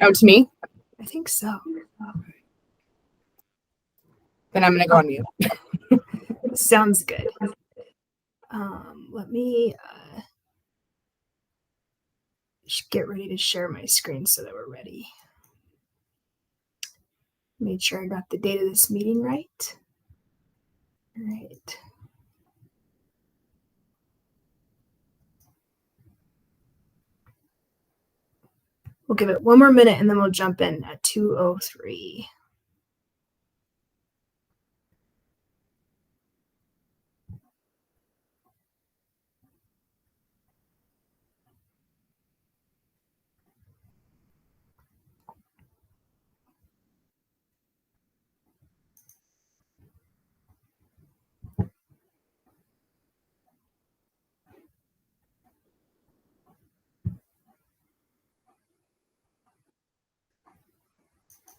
Oh, to me? I think so. Then I'm gonna go on mute. Sounds good. Let me get ready to share my screen so that we're ready. Made sure I got the date of this meeting right. All right. We'll give it one more minute and then we'll jump in at 2:03.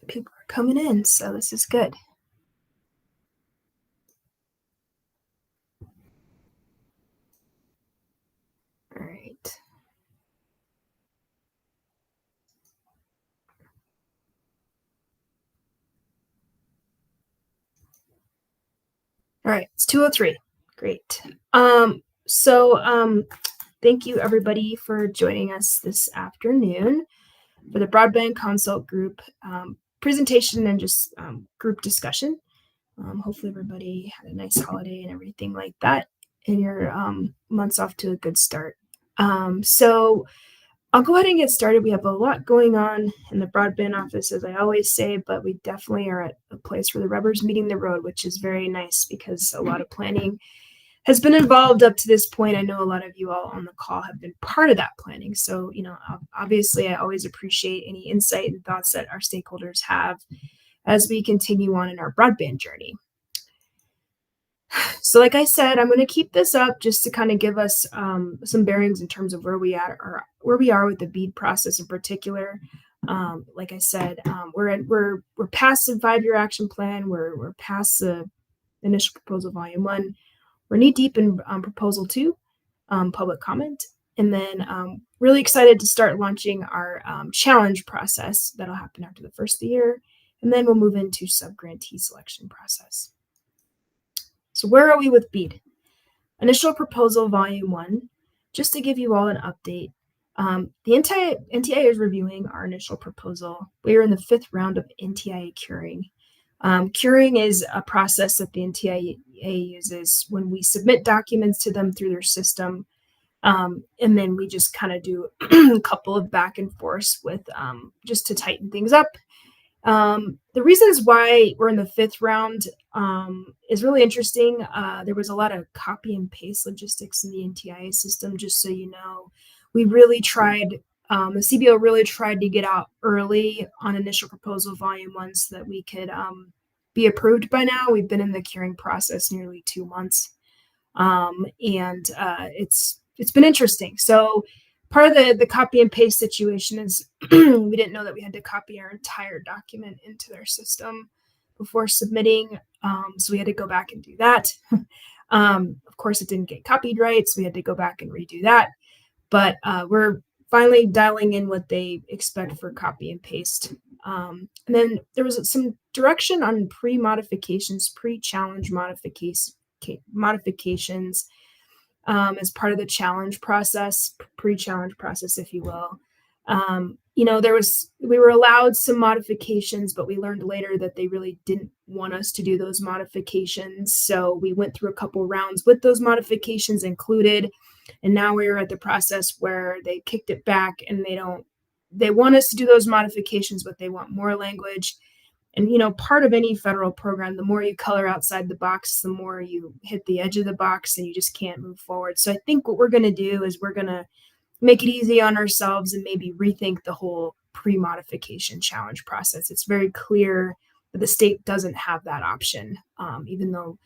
People are coming in, so this is good. All right. All right, it's 2:03. Great. Thank you everybody for joining us this afternoon for the Broadband Consult Group presentation and just group discussion. Hopefully everybody had a nice holiday and everything like that, and your month's off to a good start. So I'll go ahead and get started. We have a lot going on in the broadband office, as I always say, but we definitely are at a place where the rubber's meeting the road, which is very nice because a lot of planning has been involved up to this point. I know a lot of you all on the call have been part of that planning. So, obviously I always appreciate any insight and thoughts that our stakeholders have as we continue on in our broadband journey. So like I said, I'm going to keep this up just to kind of give us some bearings in terms of where we are with the BEAD process in particular. Like I said, we're past the 5-year action plan. We're past the initial proposal volume 1. We're knee deep in proposal 2, public comment, and then really excited to start launching our challenge process that'll happen after the first of the year, and then we'll move into sub-grantee selection process. So where are we with BEAD? Initial proposal volume 1, just to give you all an update. The NTIA is reviewing our initial proposal. We are in the 5th round of NTIA curing. Curing is a process that the NTIA uses when we submit documents to them through their system. And then we just kind of do a couple of back and forths with just to tighten things up. The reasons why we're in the 5th round is really interesting. There was a lot of copy and paste logistics in the NTIA system, just so you know. We really tried, the CBO really tried to get out early on initial proposal volume 1 so that we could be approved by now. We've been in the curing process nearly 2 months. It's been interesting. So part of the copy and paste situation is we didn't know that we had to copy our entire document into their system before submitting. So we had to go back and do that. Of course, it didn't get copied right, so we had to go back and redo that. But we're finally dialing in what they expect for copy and paste. And then there was some direction on pre-modifications, pre-challenge modifications as part of the challenge process, pre-challenge process, if you will. We were allowed some modifications, but we learned later that they really didn't want us to do those modifications. So we went through a couple rounds with those modifications included. And now we're at the process where they kicked it back and they want us to do those modifications, but they want more language. And, part of any federal program, the more you color outside the box, the more you hit the edge of the box and you just can't move forward. So I think what we're going to do is we're going to make it easy on ourselves and maybe rethink the whole pre-modification challenge process. It's very clear that the state doesn't have that option, even though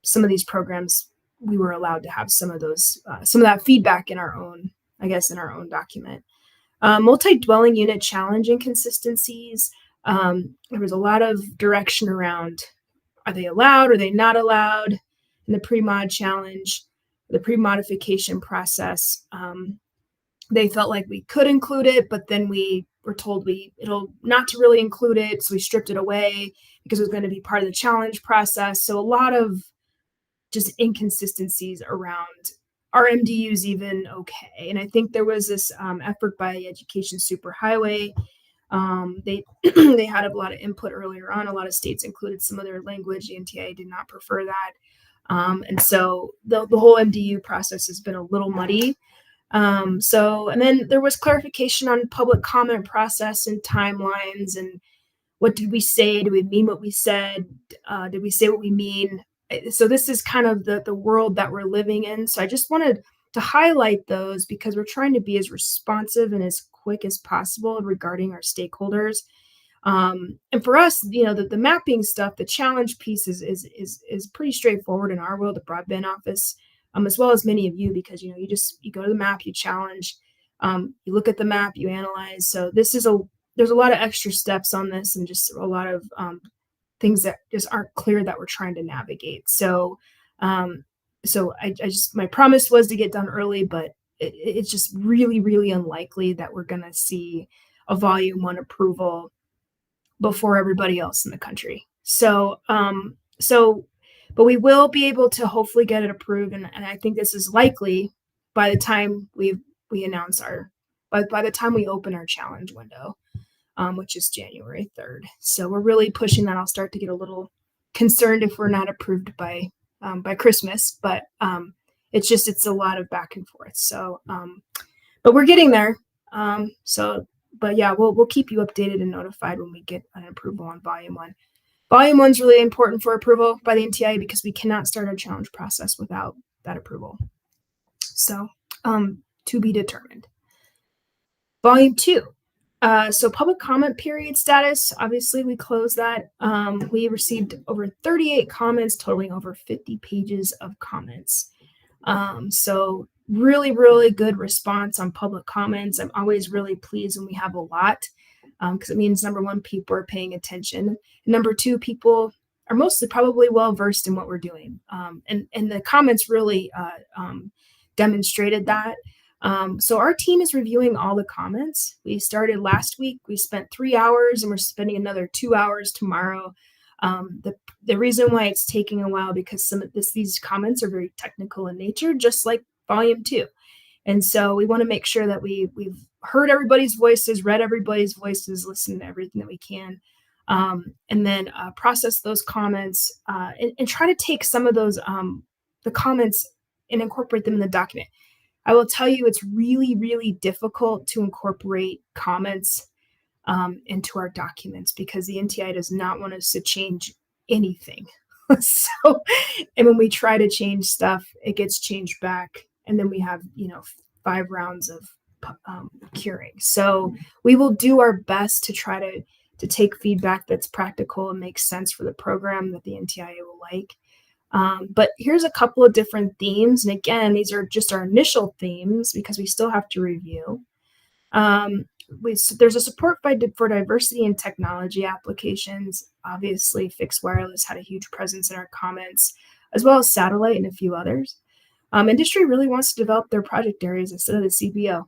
some of these programs, we were allowed to have some of that feedback in our own document. Multi-dwelling unit challenge inconsistencies. There was a lot of direction around, are they allowed, are they not allowed in the pre-mod challenge, the pre-modification process. They felt like we could include it, but then we we're told it'll not to really include it, so we stripped it away because it was going to be part of the challenge process. So a lot of just inconsistencies around are MDUs even okay? And I think there was this effort by Education Superhighway. They they had a lot of input earlier on. A lot of states included some of their language. The NTIA did not prefer that. And so the whole MDU process has been a little muddy. And then there was clarification on public comment process and timelines and what did we say? Do we mean what we said? Did we say what we mean? So this is kind of the world that we're living in. So I just wanted to highlight those because we're trying to be as responsive and as quick as possible regarding our stakeholders. And for us, the mapping stuff, the challenge piece is pretty straightforward in our world, the broadband office, as well as many of you, because you go to the map, you challenge, you look at the map, you analyze. So there's a lot of extra steps on this and just a lot of things that just aren't clear that we're trying to navigate. So I just, my promise was to get done early, but it's just really, really unlikely that we're going to see a volume 1 approval before everybody else in the country. But we will be able to hopefully get it approved. And I think this is likely by the time we announce by the time we open our challenge window, which is January 3rd. So we're really pushing that. I'll start to get a little concerned if we're not approved by Christmas, but it's a lot of back and forth. So, but we're getting there. But yeah, we'll keep you updated and notified when we get an approval on volume 1. Volume 1 is really important for approval by the NTIA because we cannot start our challenge process without that approval. So, to be determined. Volume 2. So public comment period status, obviously we closed that. We received over 38 comments, totaling over 50 pages of comments. So really, really good response on public comments. I'm always really pleased when we have a lot, because it means, number one, people are paying attention. And number two, people are mostly probably well-versed in what we're doing. And the comments really demonstrated that. So our team is reviewing all the comments. We started last week. We spent 3 hours and we're spending another 2 hours tomorrow. The reason why it's taking a while because these comments are very technical in nature, just like volume 2. And so we want to make sure that we've heard everybody's voices, read everybody's voices, listened to everything that we can, and then process those comments and try to take some of those the comments and incorporate them in the document. I will tell you, it's really, really difficult to incorporate comments into our documents because the NTI does not want us to change anything. So, and when we try to change stuff, it gets changed back, and then we have 5 rounds of curing. So we will do our best to try to take feedback that's practical and makes sense for the program that the NTIA will like. But here's a couple of different themes. And again, these are just our initial themes because we still have to review. There's a support for diversity in technology applications. Obviously, fixed wireless had a huge presence in our comments, as well as satellite and a few others. Industry really wants to develop their project areas instead of the CBO.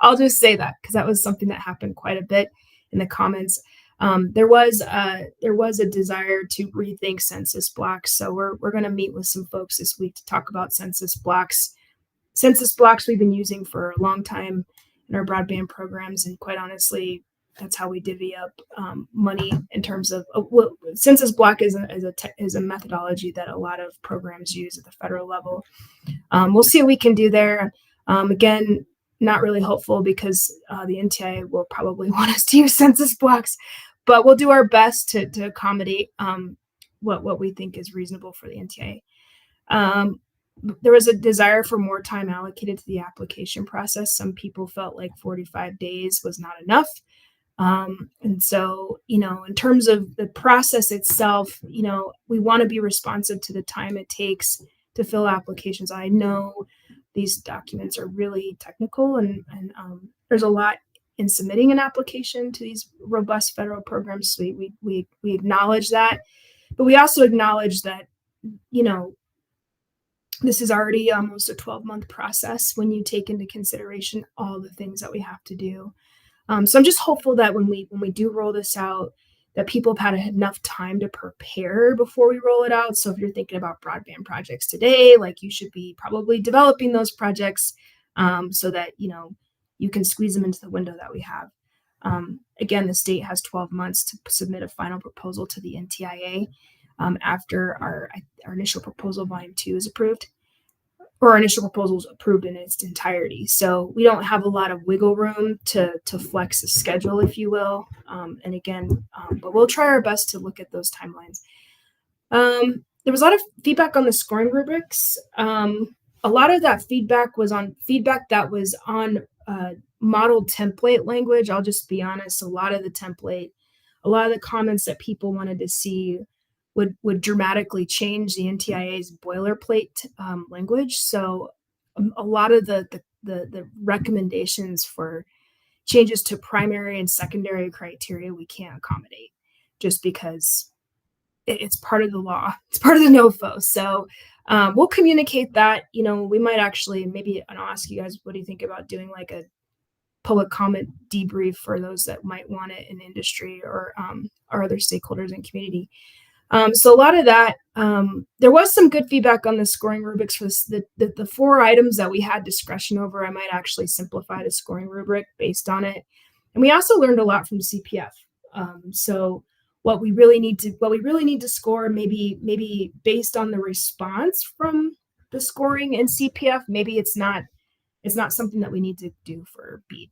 I'll just say that because that was something that happened quite a bit in the comments. There was a desire to rethink census blocks. So we're going to meet with some folks this week to talk about census blocks. Census blocks we've been using for a long time in our broadband programs, and quite honestly, that's how we divvy up money in terms of census block is a methodology that a lot of programs use at the federal level. We'll see what we can do there. Again, not really hopeful because the NTIA will probably want us to use census blocks, but we'll do our best to accommodate what we think is reasonable for the NTIA. There was a desire for more time allocated to the application process. Some people felt like 45 days was not enough. And so, in terms of the process itself, we want to be responsive to the time it takes to fill applications. I know these documents are really technical and there's a lot in submitting an application to these robust federal programs. So we acknowledge that, but we also acknowledge that, this is already almost a 12-month process when you take into consideration all the things that we have to do. So I'm just hopeful that when we do roll this out, that people have had enough time to prepare before we roll it out. So if you're thinking about broadband projects today, like you should be probably developing those projects so that you can squeeze them into the window that we have. Again, the state has 12 months to submit a final proposal to the NTIA after our initial proposal volume 2 is approved, or our initial proposal is approved in its entirety. So we don't have a lot of wiggle room to flex the schedule, if you will. But we'll try our best to look at those timelines. There was a lot of feedback on the scoring rubrics. A lot of that feedback was on modeled template language. I'll just be honest, a lot of the comments that people wanted to see would dramatically change the NTIA's boilerplate language. So a lot of the recommendations for changes to primary and secondary criteria we can't accommodate just because it's part of the law. It's part of the NOFO. So we'll communicate that. We might actually and I'll ask you guys, what do you think about doing like a public comment debrief for those that might want it in industry or other stakeholders in community. So a lot of that, there was some good feedback on the scoring rubrics for the 4 items that we had discretion over. I might actually simplify the scoring rubric based on it. And we also learned a lot from CPF. So what we really need to score, maybe based on the response from the scoring in CPF, maybe it's not something that we need to do for BEAD.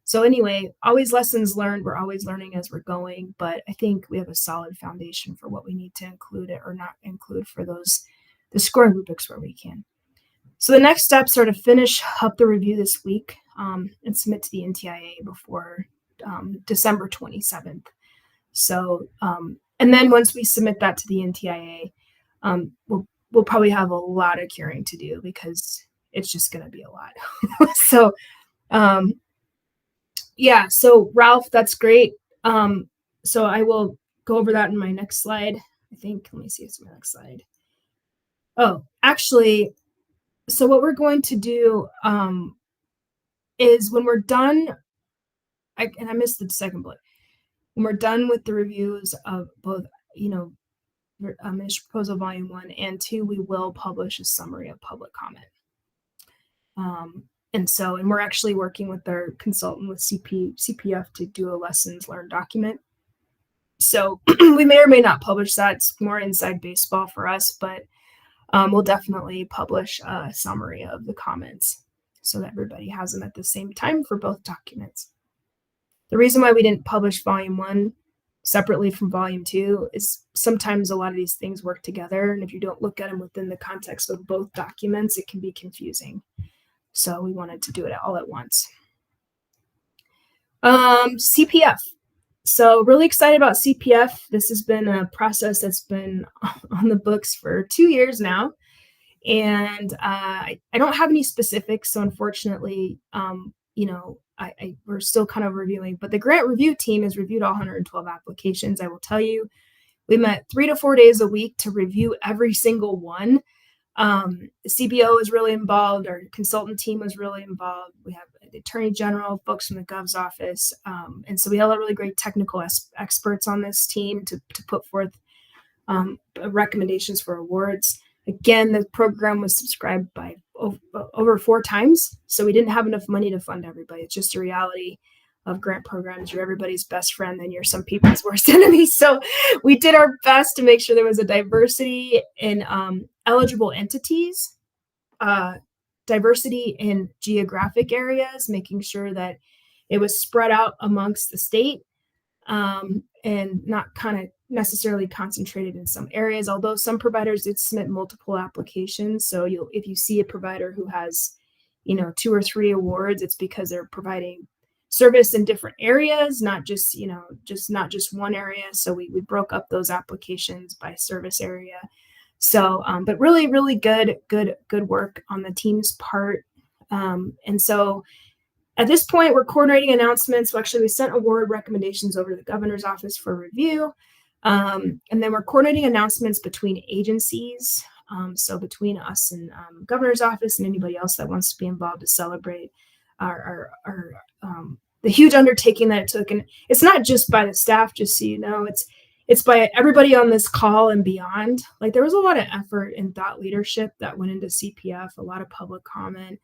So anyway, always lessons learned. We're always learning as we're going, but I think we have a solid foundation for what we need to include it or not include for the scoring rubrics where we can. So the next steps are to finish up the review this week and submit to the NTIA before December 27th. So, and then once we submit that to the NTIA, we'll probably have a lot of curing to do because it's just going to be a lot. So, yeah, so Ralph, that's great. So I will go over that in my next slide. I think, let me see, it's my next slide. Oh, actually, so what we're going to do is when we're done, I missed the second bullet. When we're done with the reviews of both, Initial Proposal Volume 1 and 2, we will publish a summary of public comment. And we're actually working with our consultant with CPF to do a lessons learned document. So we may or may not publish that. It's more inside baseball for us, but we'll definitely publish a summary of the comments so that everybody has them at the same time for both documents. The reason why we didn't publish Volume 1 separately from Volume 2 is sometimes a lot of these things work together, and if you don't look at them within the context of both documents, it can be confusing. So we wanted to do it all at once. CPF. So really excited about CPF. This has been a process that's been on the books for 2 years now. And I don't have any specifics. So unfortunately, we're still kind of reviewing, but the grant review team has reviewed all 112 applications. I will tell you, we met 3 to 4 days a week to review every single one. The CBO is really involved. Our consultant team was really involved. We have the Attorney General, folks from the Gov's office. And so we had a really great technical experts on this team to put forth recommendations for awards. Again, the program was subscribed by over 4 times. So we didn't have enough money to fund everybody. It's just a reality of grant programs. You're everybody's best friend, and you're some people's worst enemy. So we did our best to make sure there was a diversity in eligible entities, diversity in geographic areas, making sure that it was spread out amongst the state and not kind of necessarily concentrated in some areas, although some providers did submit multiple applications. So if you see a provider who has, 2 or 3 awards, it's because they're providing service in different areas, not just one area. So we broke up those applications by service area. So, but really, really good work on the team's part. And so at this point, we're coordinating announcements. Well, actually, we sent award recommendations over to the governor's office for review. And then we're coordinating announcements between agencies. So between us and governor's office and anybody else that wants to be involved to celebrate our the huge undertaking that it took. And it's not just by the staff, just so you know, it's by everybody on this call and beyond. Like there was a lot of effort and thought leadership that went into CPF, a lot of public comment,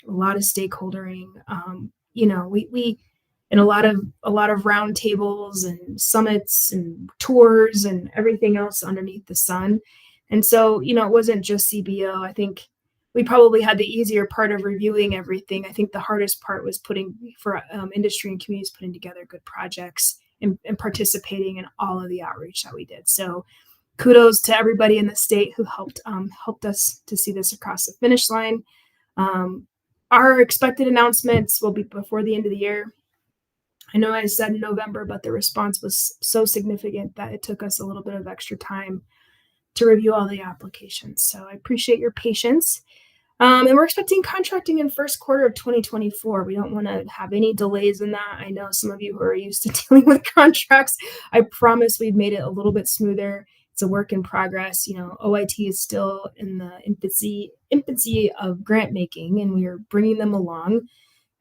a lot of stakeholdering. We and a lot of round tables and summits and tours and everything else underneath the sun. And so, it wasn't just CBO. I think we probably had the easier part of reviewing everything. I think the hardest part was putting for industry and communities, putting together good projects and participating in all of the outreach that we did. So kudos to everybody in the state who helped us to see this across the finish line. Our expected announcements will be before the end of the year. I know I said November, but the response was so significant that it took us a little bit of extra time to review all the applications. So I appreciate your patience. And we're expecting contracting in first quarter of 2024. We don't want to have any delays in that. I know some of you who are used to dealing with contracts. I promise we've made it a little bit smoother. It's a work in progress. OIT is still in the infancy of grant making, and we are bringing them along.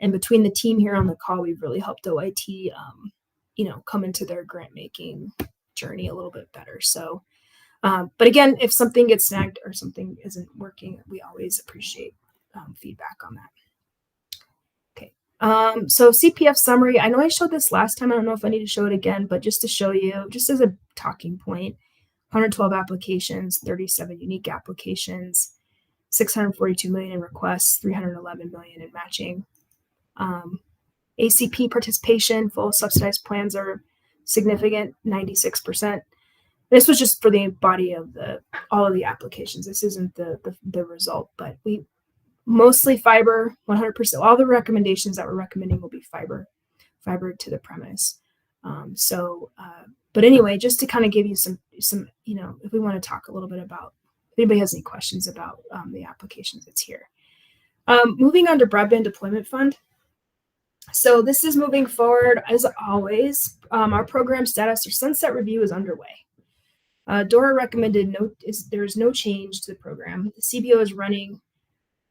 And between the team here on the call, we've really helped OIT, come into their grant making journey a little bit better. So, but again, if something gets snagged or something isn't working, we always appreciate feedback on that. Okay. So CPF summary. I know I showed this last time. I don't know if I need to show it again, but just to show you, just as a talking point, 112 applications, 37 unique applications, 642 million in requests, 311 million in matching. ACP participation, full subsidized plans are significant, 96%. This was just for the body of all of the applications. This isn't the result, but we mostly fiber, 100%. All the recommendations that we're recommending will be fiber to the premise. But anyway, just to kind of give you some, if we want to talk a little bit about, if anybody has any questions about the applications, it's here. Moving on to Broadband Deployment Fund. So this is moving forward as always. Our program status or sunset review is underway. DORA recommended there is no change to the program. The CBO is running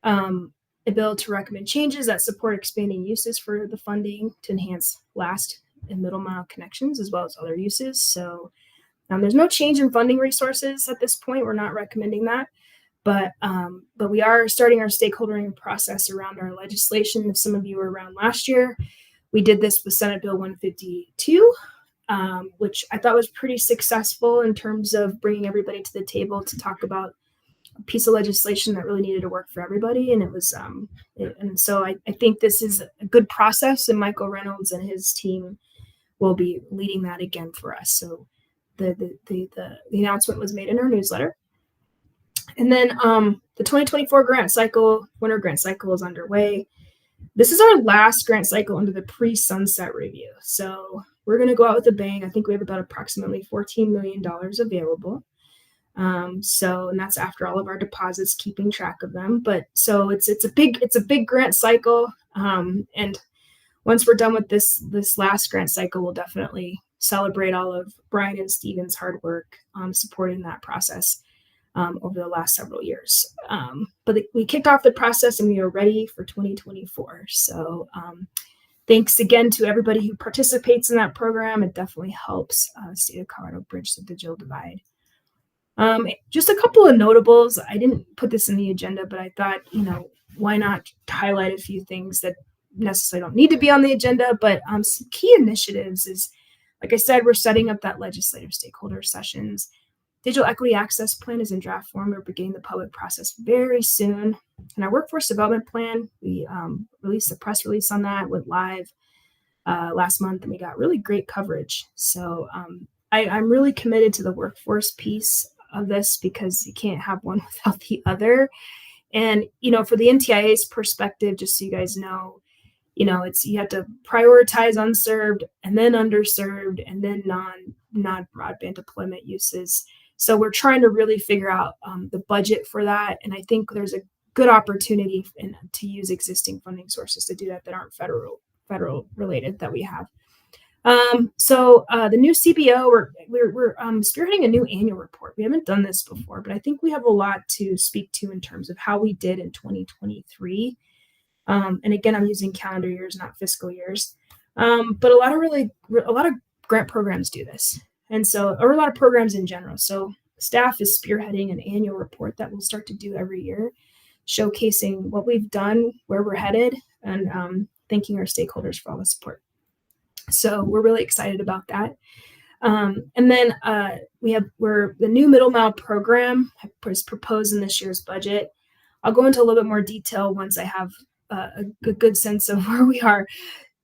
a bill to recommend changes that support expanding uses for the funding to enhance last and middle mile connections as well as other uses. So there's no change in funding resources at this point. We're not recommending that. But we are starting our stakeholdering process around our legislation. If some of you were around last year, we did this with Senate Bill 152, which I thought was pretty successful in terms of bringing everybody to the table to talk about a piece of legislation that really needed to work for everybody. And it was, and so I think this is a good process, and Michael Reynolds and his team will be leading that again for us. So the announcement was made in our newsletter. And then the 2024 winter grant cycle is underway. This is our last grant cycle under the pre-sunset review. So we're going to go out with a bang. I think we have about approximately $14 million available. And that's after all of our deposits, keeping track of them. But so it's a big grant cycle. And once we're done with this last grant cycle, we'll definitely celebrate all of Brian and Steven's hard work supporting that process over the last several years. But we kicked off the process and we are ready for 2024. So thanks again to everybody who participates in that program. It definitely helps the state of Colorado bridge the digital divide. Just a couple of notables. I didn't put this in the agenda, but I thought, why not highlight a few things that necessarily don't need to be on the agenda, but some key initiatives is, like I said, we're setting up that legislative stakeholder sessions. Digital Equity Access Plan is in draft form. We're beginning the public process very soon. And our Workforce Development Plan, we released a press release on that, went live last month, and we got really great coverage. So I'm really committed to the workforce piece of this because you can't have one without the other. And, for the NTIA's perspective, just so you guys know, you have to prioritize unserved and then underserved and then non-broadband deployment uses. So we're trying to really figure out the budget for that. And I think there's a good opportunity to use existing funding sources to do that aren't federal related that we have. So the new CBO, we're spearheading a new annual report. We haven't done this before, but I think we have a lot to speak to in terms of how we did in 2023. And again, I'm using calendar years, not fiscal years. But a lot of grant programs do this. And so, or a lot of programs in general. So staff is spearheading an annual report that we'll start to do every year, showcasing what we've done, where we're headed, and thanking our stakeholders for all the support. So we're really excited about that. And then the new middle mile program was proposed in this year's budget. I'll go into a little bit more detail once I have a good sense of where we are.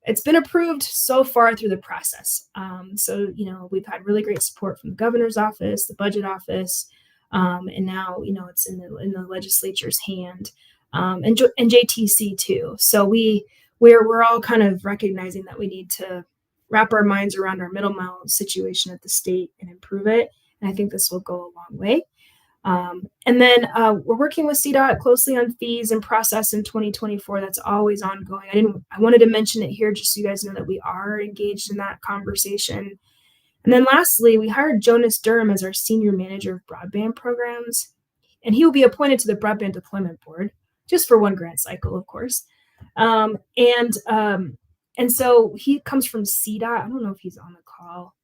It's been approved so far through the process. So, we've had really great support from the governor's office, the budget office, and now, it's in the legislature's hand, and JTC too. So we're all kind of recognizing that we need to wrap our minds around our middle mile situation at the state and improve it. And I think this will go a long way. And then we're working with CDOT closely on fees and process in 2024. That's always ongoing. I wanted to mention it here just so you guys know that we are engaged in that conversation. And then lastly, we hired Jonas Durham as our senior manager of broadband programs, and he will be appointed to the Broadband Deployment Board just for one grant cycle, of course. And so he comes from CDOT. I don't know if he's on the call.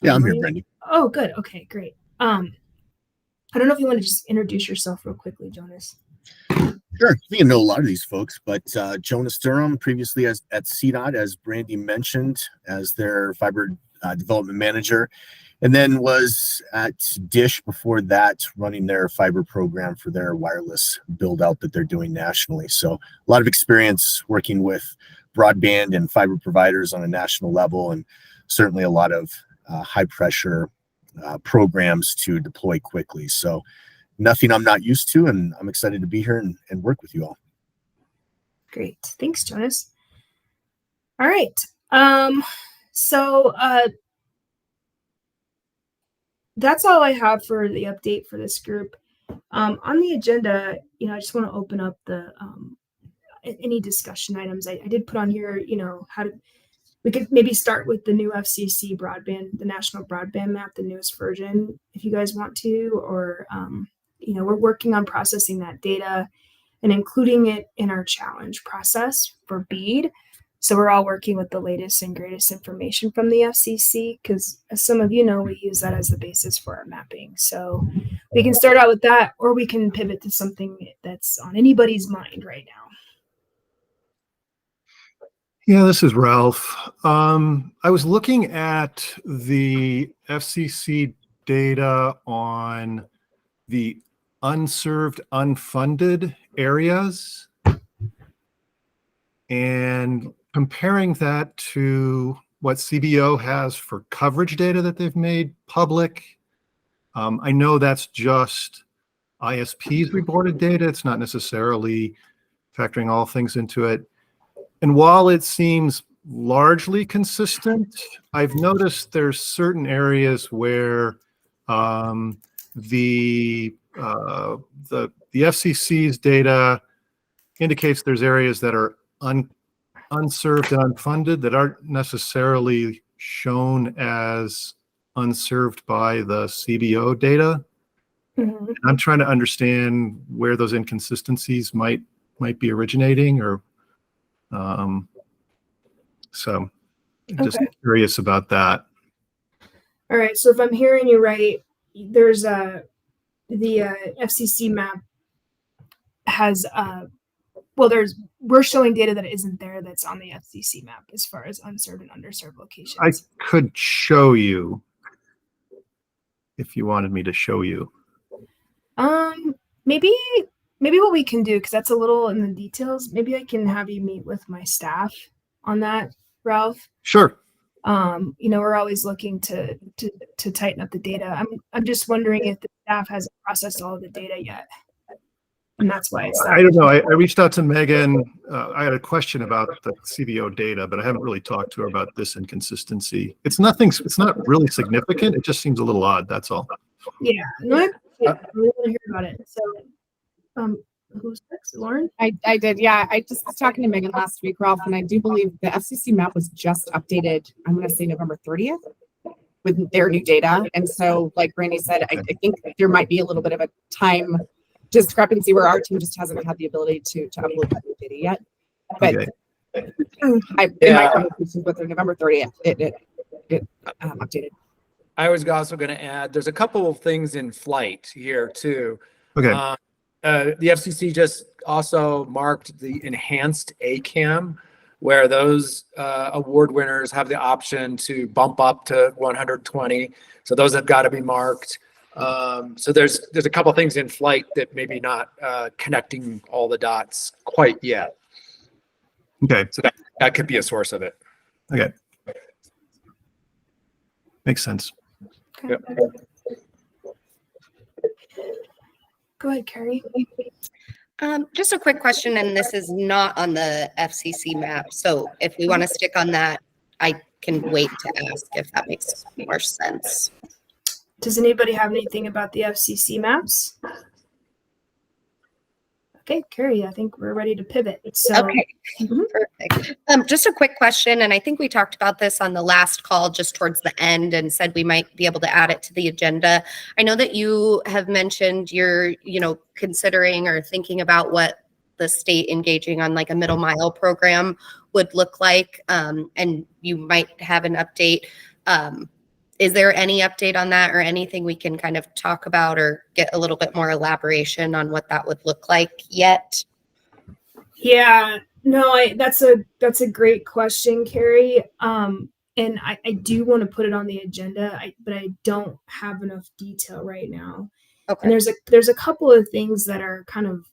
Yeah, I'm here, Brandy. Oh, good. Okay, great. I don't know if you want to just introduce yourself real quickly, Jonas. Sure. You know a lot of these folks, but Jonas Durham, previously at CDOT, as Brandy mentioned, as their fiber development manager, and then was at Dish before that, running their fiber program for their wireless build out that they're doing nationally. So a lot of experience working with broadband and fiber providers on a national level, and certainly a lot of high pressure programs to deploy quickly. So nothing I'm not used to, and I'm excited to be here and work with you all. Great. Thanks, Jonas. All right. So that's all I have for the update for this group. On the agenda, I just want to open up the any discussion items. I did put on here, we could maybe start with the new FCC broadband, the national broadband map, the newest version, if you guys want to, or, we're working on processing that data and including it in our challenge process for BEAD. So we're all working with the latest and greatest information from the FCC, because as some of you know, we use that as the basis for our mapping. So we can start out with that, or we can pivot to something that's on anybody's mind right now. Yeah, this is Ralph. I was looking at the FCC data on the unserved, unfunded areas and comparing that to what CBO has for coverage data that they've made public. I know that's just ISP's reported data. It's not necessarily factoring all things into it. And while it seems largely consistent, I've noticed there's certain areas where the FCC's data indicates there's areas that are unserved and unfunded that aren't necessarily shown as unserved by the CBO data. Mm-hmm. I'm trying to understand where those inconsistencies might be originating, or so just curious about that. All right. So if I'm hearing you right, there's the FCC map has we're showing data that isn't there that's on the FCC map as far as unserved and underserved locations. I could show you if you wanted me to show you. Maybe what we can do, because that's a little in the details, maybe I can have you meet with my staff on that, Ralph. Sure. We're always looking to tighten up the data. I'm just wondering if the staff hasn't processed all of the data yet. And that's why I don't know. I reached out to Megan. I had a question about the CBO data, but I haven't really talked to her about this inconsistency. It's not really significant. It just seems a little odd. That's all. Yeah. No, I really want to hear about it. So, who's next? Lauren? I did. Yeah. I just was talking to Megan last week, Ralph, and I do believe the FCC map was just updated, I'm going to say November 30th with their new data. And so, like Brandy said, I think there might be a little bit of a time discrepancy where our team just hasn't had the ability to upload that new data yet. But In my Yeah. conversations with her, November 30th, it updated. I was also going to add, there's a couple of things in flight here too. Okay. The FCC just also marked the enhanced ACAM, where those award winners have the option to bump up to 120. So those have got to be marked. So there's a couple things in flight that maybe not connecting all the dots quite yet. Okay. So that could be a source of it. Okay. Makes sense. Yep. Go ahead, Carrie. Just a quick question, and this is not on the FCC map. So if we want to stick on that, I can wait to ask if that makes more sense. Does anybody have anything about the FCC maps? Okay, Carrie, I think we're ready to pivot. So, Okay, perfect. Just a quick question, and I think we talked about this on the last call just towards the end and said we might be able to add it to the agenda. I know that you have mentioned you're, considering or thinking about what the state engaging on like a middle mile program would look like, and you might have an update. Is there any update on that or anything we can kind of talk about or get a little bit more elaboration on what that would look like yet? yeah, no, that's a great question, Carrie. And I do want to put it on the agenda, but I don't have enough detail right now. Okay. And there's a couple of things that are kind of,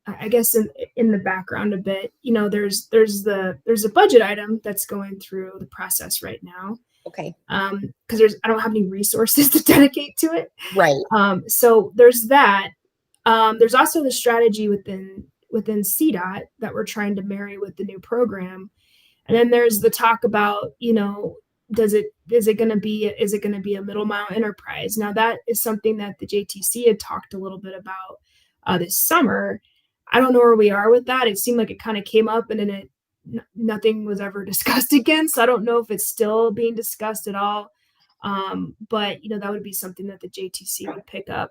I guess, in the background a bit. There's a budget item that's going through the process right now. Okay. Because I don't have any resources to dedicate to it. Right. So there's that. There's also the strategy within CDOT that we're trying to marry with the new program. And then there's the talk about, is it going to be a middle mile enterprise? Now that is something that the JTC had talked a little bit about this summer. I don't know where we are with that. It seemed like it kind of came up and then nothing was ever discussed again. So I don't know if it's still being discussed at all. But that would be something that the JTC would pick up.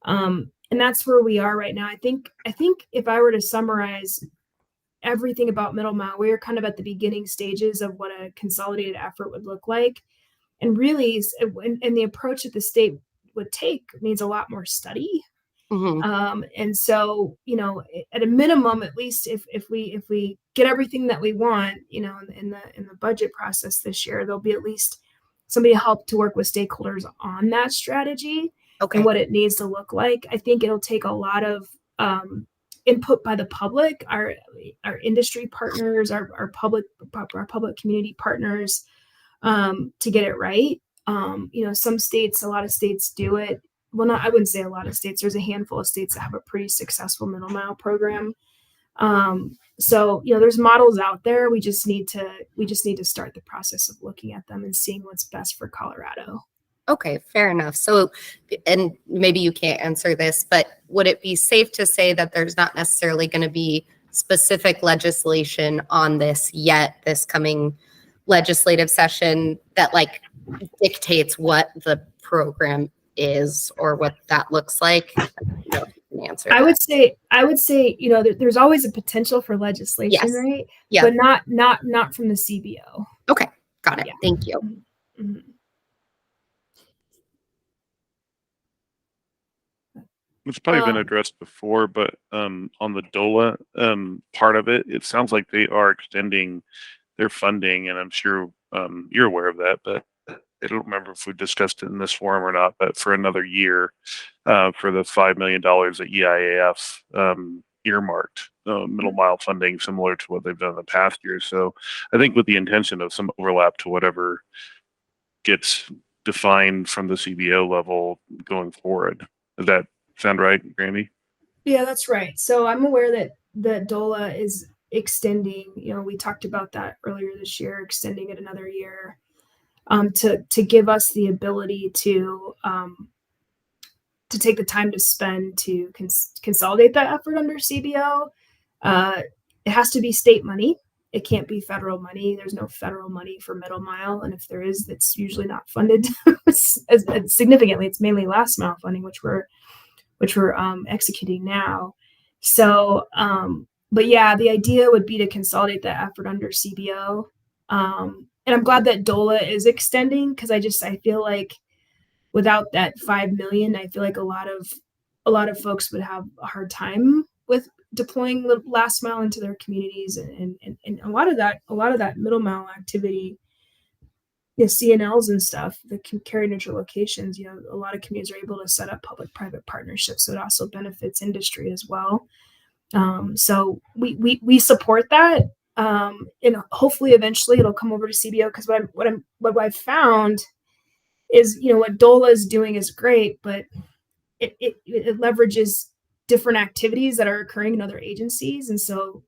And that's where we are right now. I think if I were to summarize everything about middle mile, we are kind of at the beginning stages of what a consolidated effort would look like. And really, and the approach that the state would take needs a lot more study. Mm-hmm. And so, at a minimum, at least if we get everything that we want, in the budget process this year, there'll be at least somebody to help to work with stakeholders on that strategy Okay. and what it needs to look like. I think it'll take a lot of input by the public, our industry partners, our public community partners, to get it right. Some states, a lot of states do it. Well, I wouldn't say a lot of states. There's a handful of states that have a pretty successful middle mile program. So there's models out there. We just need to start the process of looking at them and seeing what's best for Colorado. Okay, fair enough. So, and maybe you can't answer this, but would it be safe to say that there's not necessarily going to be specific legislation on this yet, this coming legislative session that like dictates what the program is or what that looks like? I don't know if you can answer I that. would say, there's always a potential for legislation, Yes. right? Yeah. But not from the CBO. Okay, got it. Yeah. Thank you. Mhm. It's probably been addressed before, but on the DOLA part of it, it sounds like they are extending their funding, and I'm sure you're aware of that, but I don't remember if we discussed it in this forum or not, but for another year for the $5 million that EIAF earmarked middle mile funding, similar to what they've done in the past years. So I think with the intention of some overlap to whatever gets defined from the CBO level going forward. Does that sound right, Randy? Yeah, that's right. So I'm aware that DOLA is extending, we talked about that earlier this year, extending it another year to give us the ability to take the time to spend to consolidate that effort under CBO. It has to be state money. It can't be federal money. There's no federal money for middle mile. And if there is, that's usually not funded as significantly. It's mainly last mile funding, which we're executing now. So but yeah, the idea would be to consolidate that effort under CBO. And I'm glad that DOLA is extending, because I feel like without that 5 million, I feel like a lot of folks would have a hard time with deploying the last mile into their communities, and a lot of that middle mile activity, CNLs and stuff, the carrier neutral locations, a lot of communities are able to set up public-private partnerships, so it also benefits industry as well. So we support that, and hopefully eventually it'll come over to CBO, because what I've found is, what DOLA is doing is great, but it leverages different activities that are occurring in other agencies, and so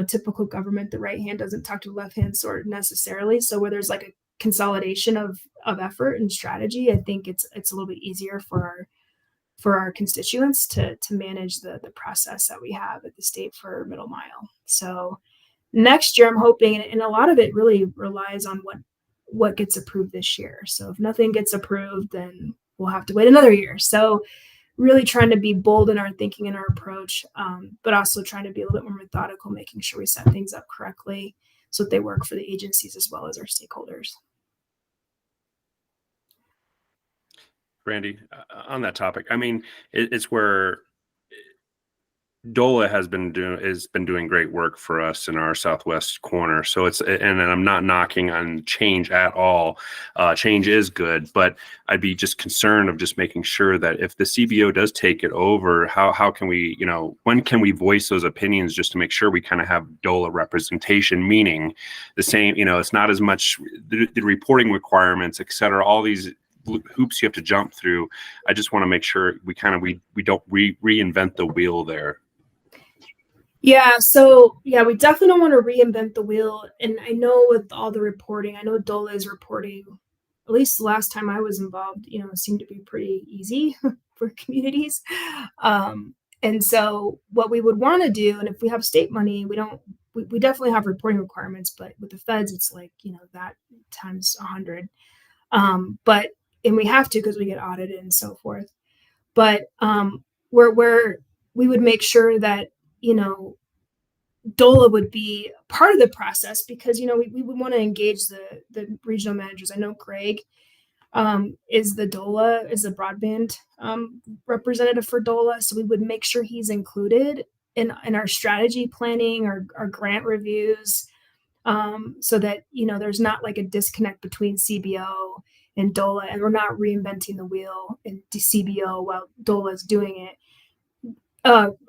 typical government, the right hand doesn't talk to the left hand sort necessarily. So where there's like a consolidation of effort and strategy, I think it's a little bit easier for our constituents to manage the process that we have at the state for middle mile. So next year I'm hoping, and a lot of it really relies on what gets approved this year. So if nothing gets approved, then we'll have to wait another year. So really trying to be bold in our thinking and our approach, but also trying to be a little bit more methodical, making sure we set things up correctly so that they work for the agencies as well as our stakeholders. Randy, on that topic, I mean, it's where DOLA has been doing great work for us in our southwest corner. So and I'm not knocking on change at all. Change is good, but I'd be just concerned of just making sure that if the CBO does take it over, how can we, when can we voice those opinions, just to make sure we kind of have DOLA representation, meaning the same, it's not as much the reporting requirements, et cetera, all these hoops you have to jump through. I just want to make sure we don't reinvent the wheel there. Yeah, so we definitely don't want to reinvent the wheel. And I know with all the reporting, I know DOLA is reporting, at least the last time I was involved, it seemed to be pretty easy for communities. And so what we would want to do, and if we have state money, we definitely have reporting requirements, but with the feds, it's like, that times 100. And we have to, because we get audited and so forth. But where we would make sure that, DOLA would be part of the process, because, we would want to engage the regional managers. I know Greg is the broadband representative for DOLA. So we would make sure he's included in our strategy planning, our grant reviews, so that, there's not like a disconnect between CBO and DOLA, and we're not reinventing the wheel in CBO while DOLA is doing it,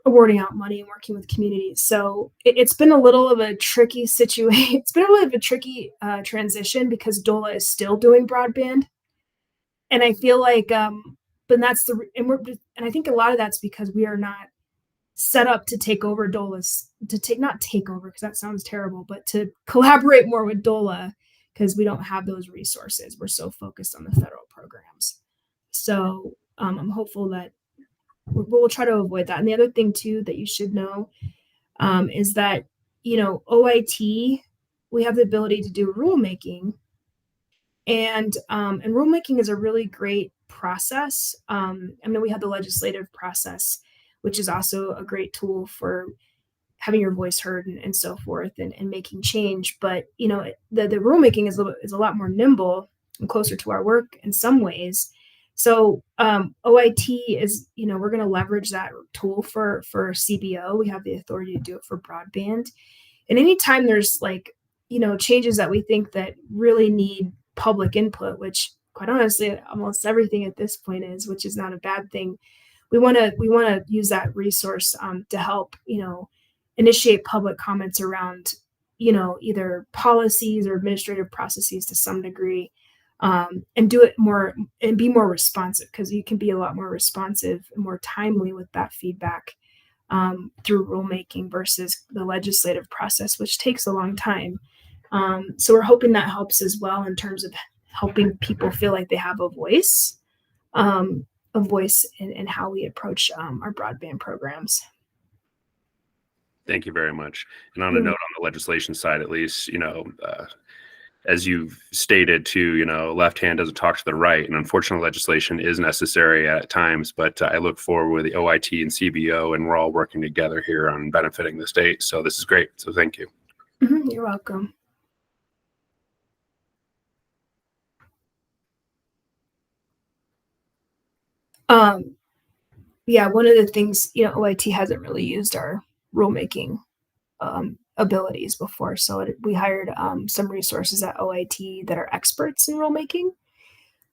awarding out money and working with communities. So it's been a little of a tricky situation. It's been a little bit of a tricky transition, because DOLA is still doing broadband, and I feel like, but I think a lot of that's because we are not set up to take over DOLA's, not take over, because that sounds terrible, but to collaborate more with DOLA, because we don't have those resources. We're so focused on the federal programs. So I'm hopeful that we'll try to avoid that. And the other thing too that you should know is that, OIT, we have the ability to do rulemaking, and rulemaking is a really great process. We have the legislative process, which is also a great tool for having your voice heard and so forth, and making change. But, the rulemaking is a lot more nimble and closer to our work in some ways. So OIT is, we're going to leverage that tool for CBO. We have the authority to do it for broadband. And anytime there's changes that we think that really need public input, which quite honestly, almost everything at this point is, which is not a bad thing. We want to use that resource to help, initiate public comments around, either policies or administrative processes to some degree, and do it more and be more responsive, because you can be a lot more responsive and more timely with that feedback through rulemaking versus the legislative process, which takes a long time. So we're hoping that helps as well in terms of helping people feel like they have a voice in how we approach our broadband programs. Thank you very much. And on a note on the legislation side, at least, as you've stated too, left hand doesn't talk to the right, and unfortunately legislation is necessary at times, but I look forward with the OIT and CBO, and we're all working together here on benefiting the state. So this is great. So thank you. You're welcome. Yeah, one of the things, OIT hasn't really used our rulemaking abilities before. So we hired some resources at OIT that are experts in rulemaking,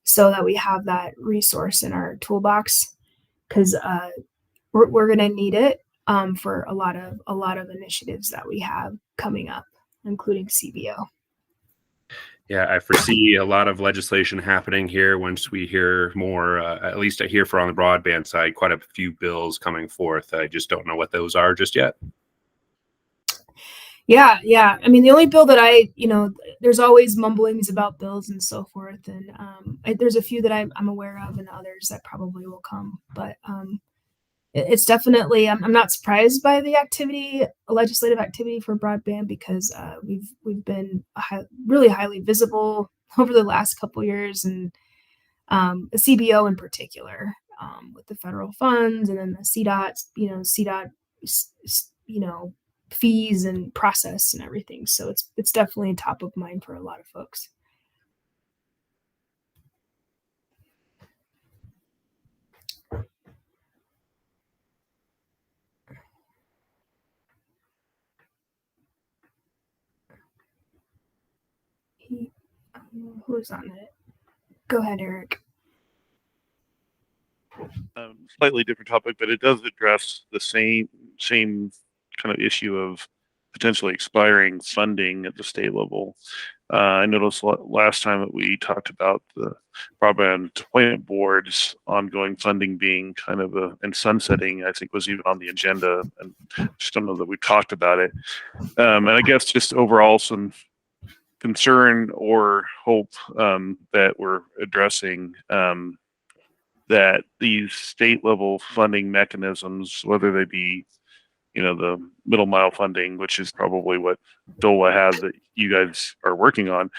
so that we have that resource in our toolbox, because we're going to need it for a lot of initiatives that we have coming up, including CBO. Yeah, I foresee a lot of legislation happening here once we hear more. At least I hear on the broadband side, quite a few bills coming forth. I just don't know what those are just yet. Yeah. I mean, the only bill that there's always mumblings about bills and so forth. And there's a few that I'm aware of, and others that probably will come. But it's definitely, I'm not surprised by the legislative activity for broadband, because we've been really highly visible over the last couple years, and the CBO in particular, with the federal funds, and then the CDOT, fees and process and everything. So it's definitely top of mind for a lot of folks. Who's on it? Go ahead, Eric. Slightly different topic, but it does address the same kind of issue of potentially expiring funding at the state level. I noticed last time that we talked about the Broadband Deployment Board's ongoing funding being kind of and sunsetting, I think was even on the agenda, and just don't know that we talked about it. And I guess just overall some concern or hope that we're addressing that these state level funding mechanisms, whether they be the middle mile funding, which is probably what DOLA has that you guys are working on,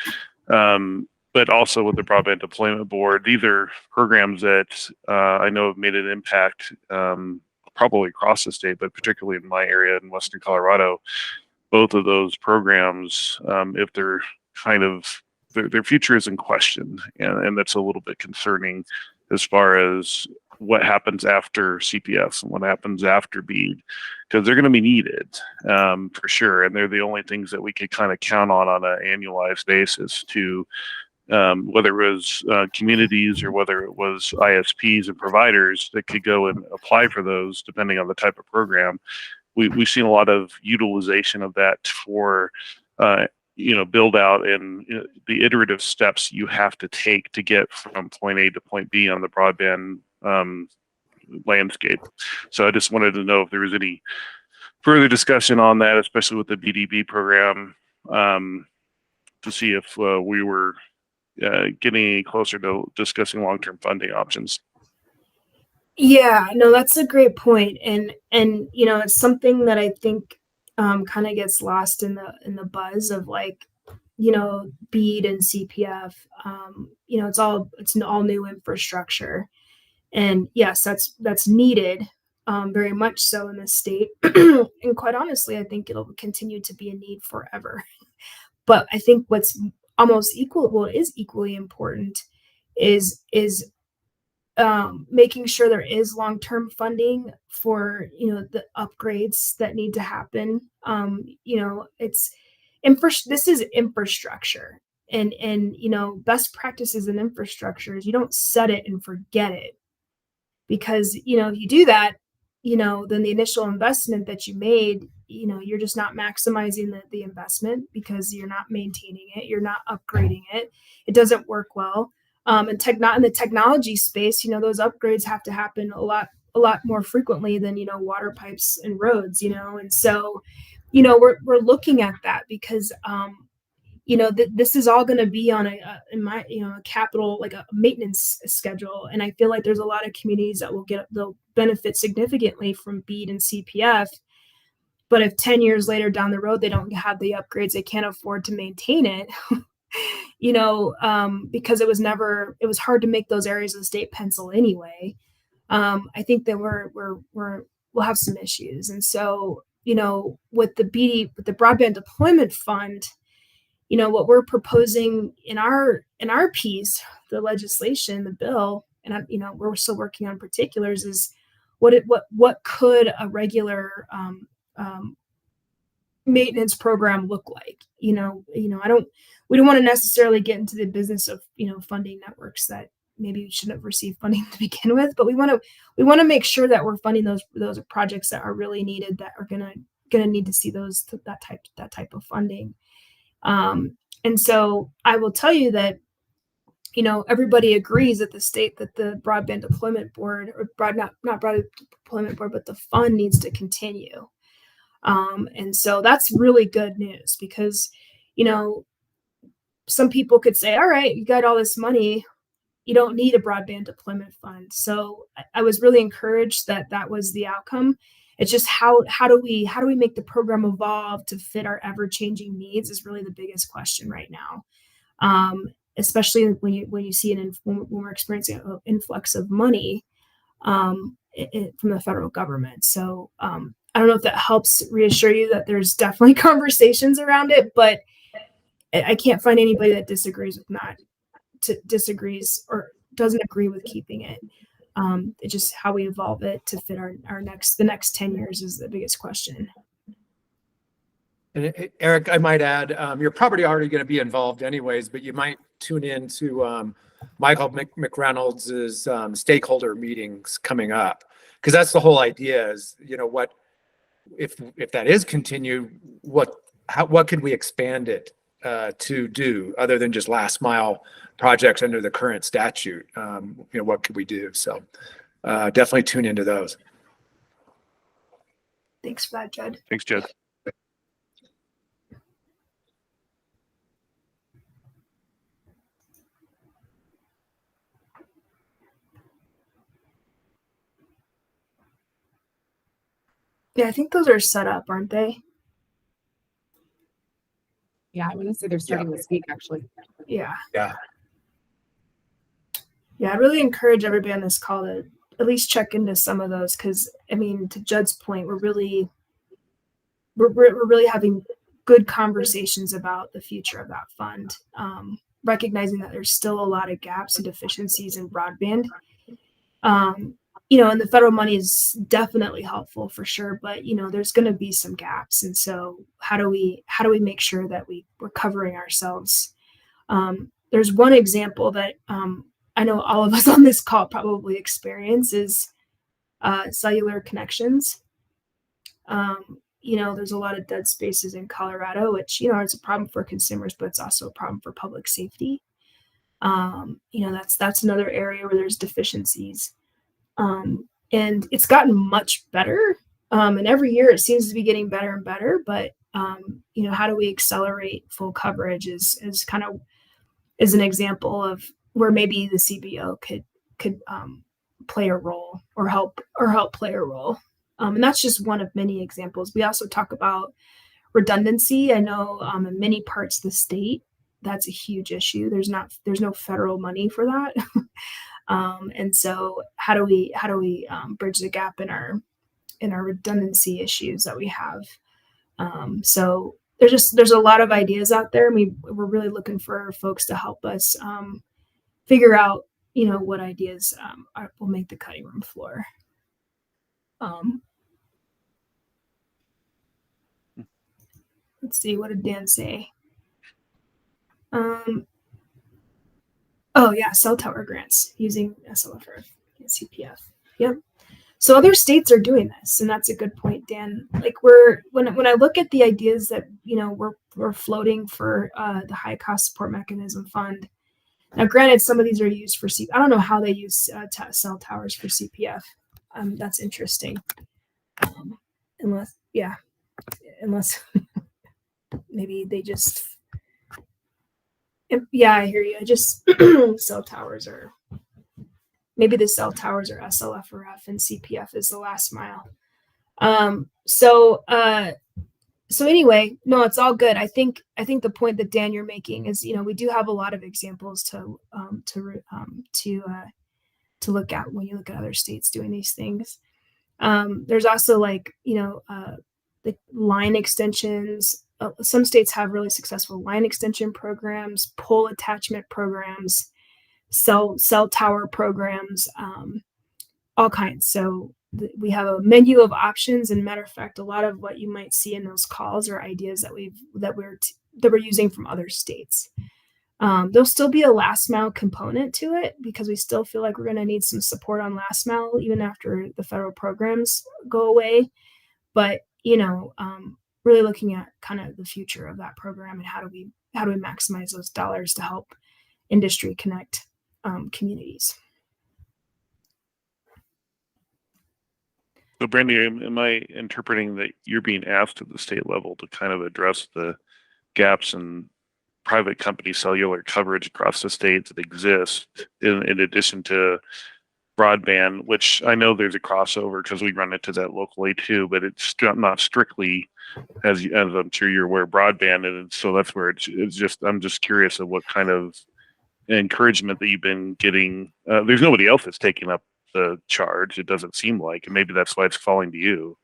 but also with the Broadband Deployment Board, these are programs that I know have made an impact probably across the state, but particularly in my area in Western Colorado. Both of those programs, if they're their future is in question, and that's a little bit concerning as far as what happens after CPF and what happens after BEAD, because they're going to be needed for sure, and they're the only things that we could kind of count on an annualized basis to, whether it was communities or whether it was ISPs and providers that could go and apply for those depending on the type of program. We've seen a lot of utilization of that for build out and the iterative steps you have to take to get from point A to point B on the broadband landscape. So I just wanted to know if there was any further discussion on that, especially with the BDB program, to see if we were getting any closer to discussing long-term funding options. Yeah, no, that's a great point. And it's something that I think kind of gets lost in the buzz of BEAD and CPF. It's all new infrastructure. And yes, that's needed, very much so in the state. And quite honestly, I think it'll continue to be a need forever. But I think what's is equally important is making sure there is long-term funding for the upgrades that need to happen. This is infrastructure, and best practices in infrastructure is you don't set it and forget it, because if you do that, then the initial investment that you made, you're just not maximizing the investment because you're not maintaining it, you're not upgrading it, it doesn't work well. And in the technology space, those upgrades have to happen a lot more frequently than water pipes and roads, and so we're looking at that because this is all going to be on a capital, like a maintenance schedule, and I feel like there's a lot of communities that they'll benefit significantly from BEAD and CPF, but if 10 years later down the road they don't have the upgrades, they can't afford to maintain it, because it was hard to make those areas of the state pencil anyway. I think that we'll have some issues. And so, with the broadband deployment fund, what we're proposing in our piece, the legislation, the bill, and we're still working on particulars, is what could a regular maintenance program look like? We don't want to necessarily get into the business of funding networks that maybe shouldn't have received funding to begin with, but we want to make sure that we're funding those projects that are really needed, that are gonna need to see that type of funding. And so I will tell you that everybody agrees at the state that the broadband deployment board, or not broadband deployment board, but the fund needs to continue. And so that's really good news, because some people could say, all right, you got all this money, you don't need a broadband deployment fund. So I was really encouraged that was the outcome. It's just how do we make the program evolve to fit our ever-changing needs is really the biggest question right now. Especially when you see when we're experiencing an influx of money from the federal government. So I don't know if that helps reassure you that there's definitely conversations around it, but I can't find anybody that disagrees or doesn't agree with keeping it. It's just how we evolve it to fit the next 10 years is the biggest question. And Eric, I might add, you're probably already going to be involved anyways, but you might tune in to Michael McReynolds' stakeholder meetings coming up, because that's the whole idea is, what if that is continued, what could we expand it to do other than just last mile projects under the current statute? What could we do? So definitely tune into those. Thanks for that, Judd. Thanks, Judd. Yeah, I think those are set up, aren't they? Yeah, I want to say they're starting this week, actually. Yeah. Yeah. Yeah, I really encourage everybody on this call to at least check into some of those, because to Judd's point, we're really having good conversations about the future of that fund, recognizing that there's still a lot of gaps and deficiencies in broadband. And the federal money is definitely helpful for sure, but there's going to be some gaps, and so how do we make sure that we're covering ourselves? There's one example that I know all of us on this call probably experience is cellular connections. There's a lot of dead spaces in Colorado, which it's a problem for consumers, but it's also a problem for public safety. That's another area where there's deficiencies. And it's gotten much better. And every year it seems to be getting better and better, but how do we accelerate full coverage is an example of where maybe the CBO could play a role or help play a role. And that's just one of many examples. We also talk about redundancy. I know in many parts of the state, that's a huge issue. There's no federal money for that. And so how do we bridge the gap in our redundancy issues that we have? So there's a lot of ideas out there. We're really looking for folks to help us figure out what ideas will make the cutting room floor. Let's see, what did Dan say? Oh yeah, cell tower grants using SLFR and CPF. Yep. So other states are doing this, and that's a good point, Dan. Like when I look at the ideas that we're floating for the high cost support mechanism fund. Now, granted, some of these are used for I don't know how they use cell towers for CPF. That's interesting. Unless maybe they just. Yeah, I hear you. Cell towers maybe the cell towers are SLFRF and CPF is the last mile. So So anyway, no, it's all good. I think the point that Dan you're making is, we do have a lot of examples to look at when you look at other states doing these things. There's also the line extensions. Some states have really successful line extension programs, pole attachment programs, cell tower programs, all kinds. So we have a menu of options, and matter of fact, a lot of what you might see in those calls are ideas that we're using from other states. There'll still be a last mile component to it because we still feel like we're going to need some support on last mile even after the federal programs go away. But really looking at kind of the future of that program and how do we maximize those dollars to help industry connect communities. So, Brandy, am I interpreting that you're being asked at the state level to kind of address the gaps in private company cellular coverage across the state that exist in addition to broadband, which I know there's a crossover because we run into that locally too, but it's not strictly as I'm sure you're aware broadband, and so that's where it's just I'm just curious of what kind of encouragement that you've been getting. There's nobody else that's taking up the charge, it doesn't seem like, and maybe that's why it's falling to you.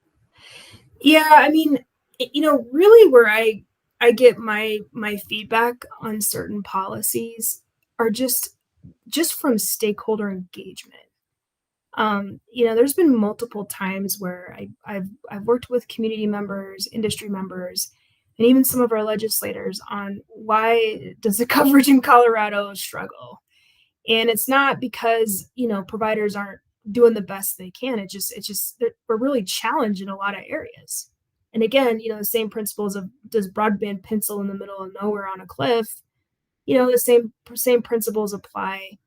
Yeah, I mean, really where I get my feedback on certain policies are just from stakeholder engagement. There's been multiple times where I've worked with community members, industry members, and even some of our legislators on why does the coverage in Colorado struggle? And it's not because, providers aren't doing the best they can. It's just that we're really challenged in a lot of areas. And again, the same principles of does broadband pencil in the middle of nowhere on a cliff? The same principles apply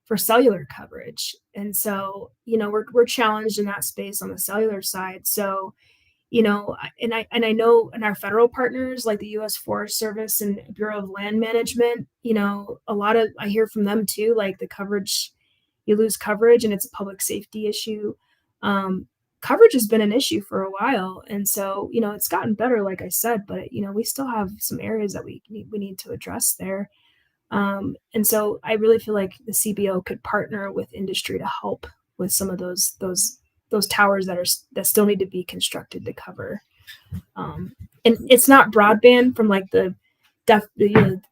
for cellular coverage. And so, we're challenged in that space on the cellular side. So, and I know in our federal partners like the U.S. Forest Service and Bureau of Land Management, a lot of I hear from them too, like the coverage, you lose coverage and it's a public safety issue. Coverage has been an issue for a while, and so it's gotten better, like I said, but we still have some areas that we need to address there. And so I really feel like the CBO could partner with industry to help with some of those towers that still need to be constructed to cover. And it's not broadband from like the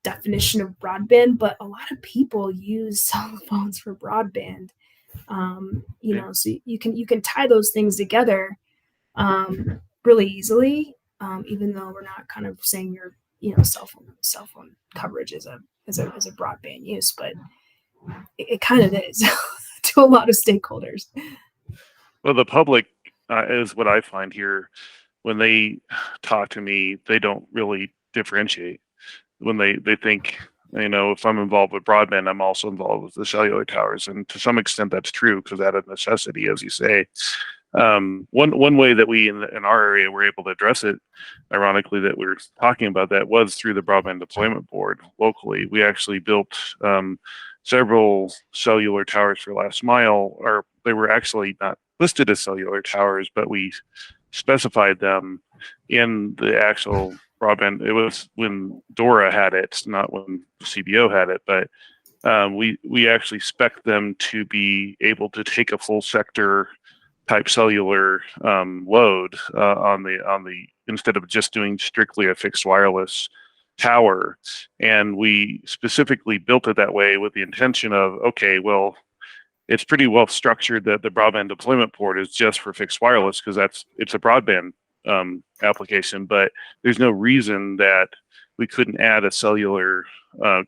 definition of broadband, but a lot of people use cell phones for broadband. So you can tie those things together really easily, even though we're not kind of saying your cell phone coverage is a broadband use, but it kind of is to a lot of stakeholders. Well, the public is what I find here. When they talk to me, they don't really differentiate. When they think, if I'm involved with broadband, I'm also involved with the cellular towers. And to some extent, that's true because out of necessity, as you say. One way that we in our area were able to address it, ironically, that we're talking about that was through the Broadband Deployment Board locally. We actually built several cellular towers for last mile, or they were actually not listed as cellular towers, but we specified them in the actual broadband. It was when DORA had it, not when CBO had it, but we actually spec'd them to be able to take a full sector type cellular load on the instead of just doing strictly a fixed wireless tower. And we specifically built it that way with the intention of, okay, well, it's pretty well structured that the broadband deployment port is just for fixed wireless because it's a broadband application, but there's no reason that we couldn't add a cellular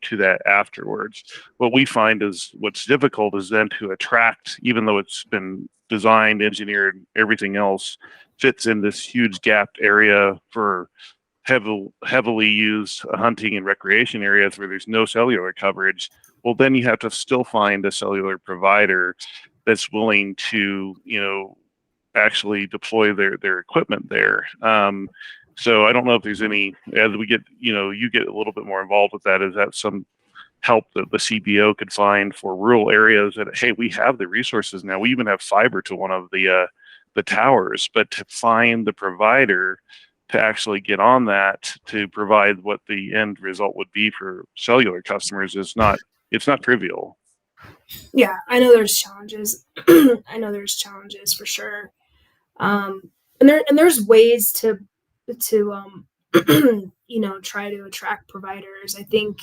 to that afterwards. What we find is what's difficult is then to attract, even though it's been designed, engineered, everything else fits in this huge gapped area for heavily used hunting and recreation areas where there's no cellular coverage. Well, then you have to still find a cellular provider that's willing to, actually deploy their equipment there. So I don't know if there's any, as we get, you get a little bit more involved with that. Is that some help that the CBO could find for rural areas that, hey, we have the resources now. We even have fiber to one of the towers, but to find the provider to actually get on that to provide what the end result would be for cellular customers is not, it's not trivial. Yeah, I know there's challenges. I know there's challenges for sure. And there's ways to try to attract providers. I think,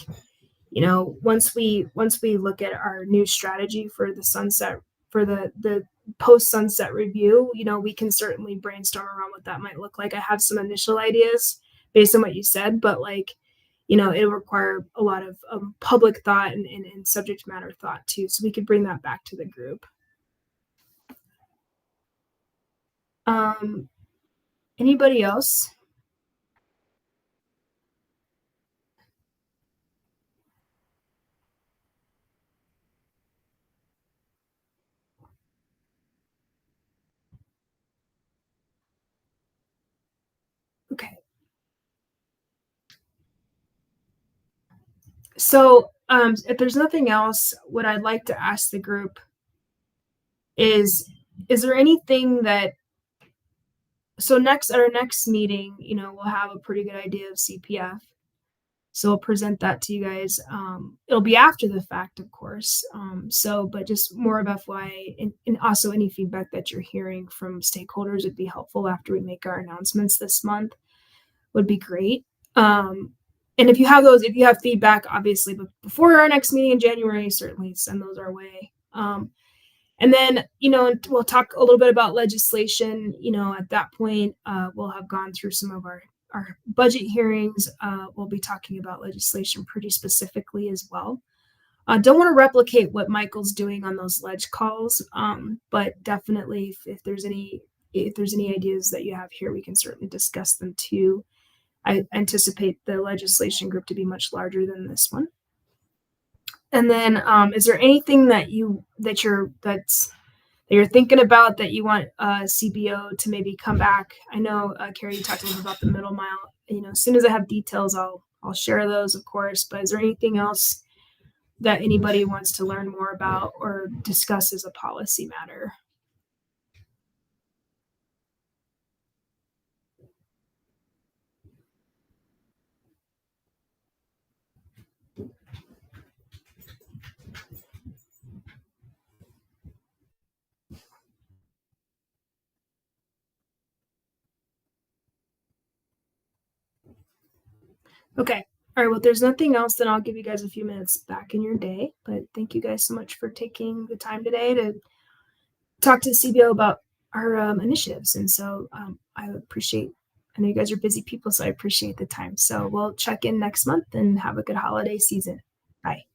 once we look at our new strategy for the sunset, for the post sunset review, we can certainly brainstorm around what that might look like. I have some initial ideas based on what you said, but it'll require a lot of public thought and subject matter thought too. So we could bring that back to the group. Anybody else? Okay. So if there's nothing else, what I'd like to ask the group is there anything that, so next at our next meeting, we'll have a pretty good idea of CPF. So I'll present that to you guys. It'll be after the fact, of course. But just more of FYI and also any feedback that you're hearing from stakeholders would be helpful after we make our announcements this month would be great. And if you have feedback, obviously, but before our next meeting in January, certainly send those our way. And then, we'll talk a little bit about legislation. At that point, we'll have gone through some of our budget hearings. We'll be talking about legislation pretty specifically as well. Don't want to replicate what Michael's doing on those ledge calls, but definitely if there's any ideas that you have here, we can certainly discuss them too. I anticipate the legislation group to be much larger than this one. And then, is there anything that you're thinking about that you want CBO to maybe come back? I know, Carrie, you talked a little bit about the middle mile. As soon as I have details, I'll share those, of course. But is there anything else that anybody wants to learn more about or discuss as a policy matter? Okay. All right. Well, if there's nothing else, then I'll give you guys a few minutes back in your day. But thank you guys so much for taking the time today to talk to the CBO about our initiatives. And so I know you guys are busy people, so I appreciate the time. So we'll check in next month and have a good holiday season. Bye.